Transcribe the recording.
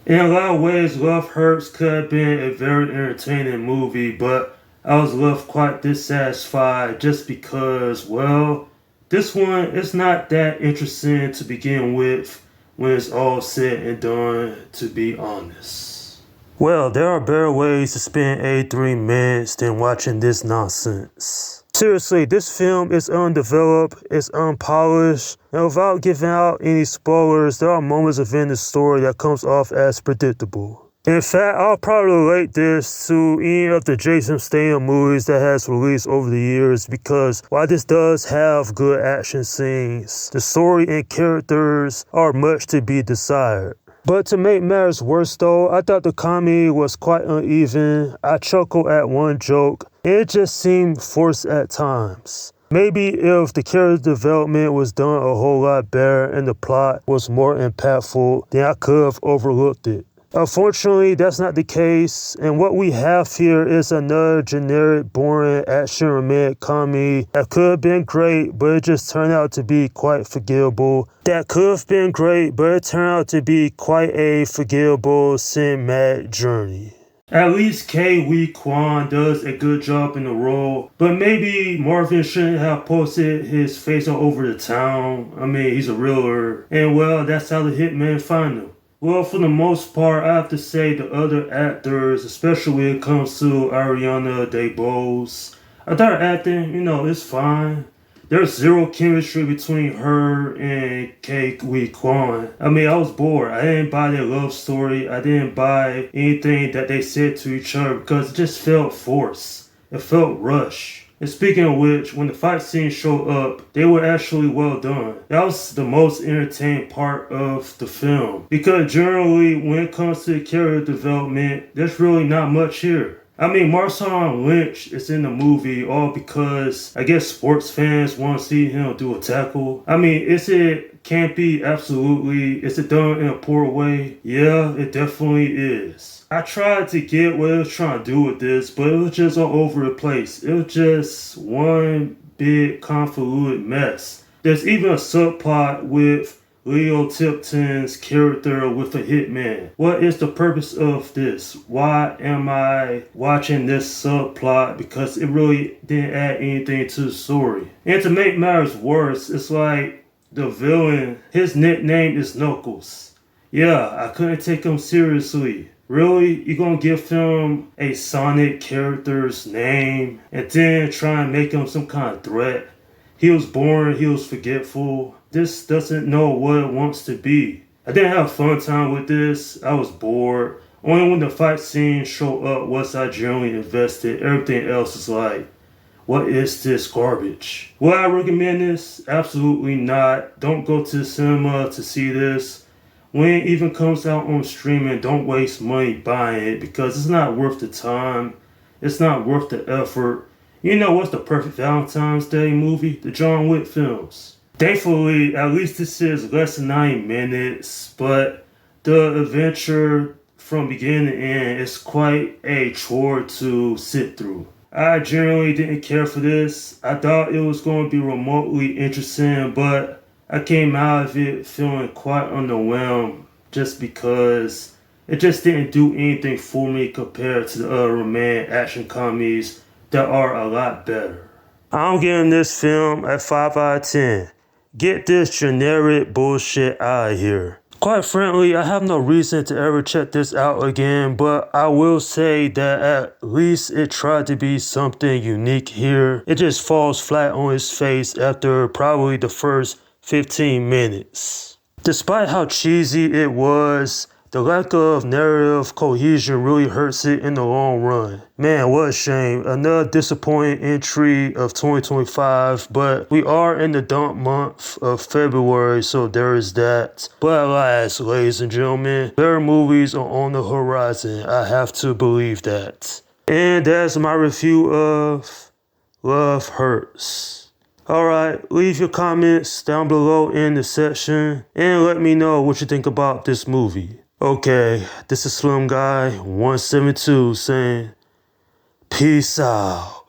In a lot of ways, Love Hurts could have been a very entertaining movie, but I was left quite dissatisfied just because, well, this one is not that interesting to begin with when it's all said and done, to be honest. Well, there are better ways to spend 83 minutes than watching this nonsense. Seriously, this film is undeveloped, it's unpolished, and without giving out any spoilers, there are moments within the story that comes off as predictable. In fact, I'll probably relate this to any of the Jason Statham movies that has released over the years because while this does have good action scenes, the story and characters are much to be desired. But to make matters worse though, I thought the comedy was quite uneven. I chuckled at one joke, and it just seemed forced at times. Maybe if the character development was done a whole lot better and the plot was more impactful, then I could have overlooked it. Unfortunately, that's not the case, and what we have here is another generic, boring action romantic comedy that could have been great, but it just turned out to be quite forgettable. That could have been great, but it turned out to be quite a forgettable cinematic journey. At least Ke-Huy Quan does a good job in the role, but maybe Marvin shouldn't have posted his face all over the town. I mean, he's a realer, and well, that's how the hitman find him. Well, for the most part, I have to say the other actors, especially when it comes to Ariana DeBose, I thought her acting, is fine. There's zero chemistry between her and Ke-Huy Quan. I mean, I was bored. I didn't buy their love story. I didn't buy anything that they said to each other because it just felt forced. It felt rushed. And speaking of which, when the fight scenes showed up, they were actually well done. That was the most entertaining part of the film. Because generally, when it comes to character development, there's really not much here. I mean, Marshawn Lynch is in the movie all because I guess sports fans want to see him do a tackle. I mean, is it campy? Absolutely. Is it done in a poor way? Yeah, it definitely is. I tried to get what it was trying to do with this, but it was just all over the place. It was just one big convoluted mess. There's even a subplot with Leo Tipton's character with a hitman. What is the purpose of this? Why am I watching this subplot? Because it really didn't add anything to the story. And to make matters worse, it's like the villain, his nickname is Knuckles. Yeah, I couldn't take him seriously. Really? You gonna give him a Sonic character's name and then try and make him some kind of threat? He was boring, he was forgetful. This doesn't know what it wants to be. I didn't have a fun time with this. I was bored. Only when the fight scenes show up was I generally invested. Everything else is like, what is this garbage? Would I recommend this? Absolutely not. Don't go to the cinema to see this. When it even comes out on streaming, don't waste money buying it because it's not worth the time. It's not worth the effort. You know what's the perfect Valentine's Day movie? The John Wick films. Thankfully, at least this is less than 90 minutes, but the adventure from beginning to end is quite a chore to sit through. I generally didn't care for this. I thought it was going to be remotely interesting, but I came out of it feeling quite underwhelmed just because it just didn't do anything for me compared to the other romantic action comedies that are a lot better. I'm giving this film a 5 out of 10. Get this generic bullshit out of here. Quite frankly, I have no reason to ever check this out again, but I will say that at least it tried to be something unique here. It just falls flat on its face after probably the first 15 minutes. Despite how cheesy it was, the lack of narrative cohesion really hurts it in the long run. Man, what a shame. Another disappointing entry of 2025, but we are in the dump month of February, so there is that. But alas, ladies and gentlemen, better movies are on the horizon. I have to believe that. And that's my review of Love Hurts. Alright, leave your comments down below in the section and let me know what you think about this movie. Okay, this is Slim Guy 172 saying, peace out.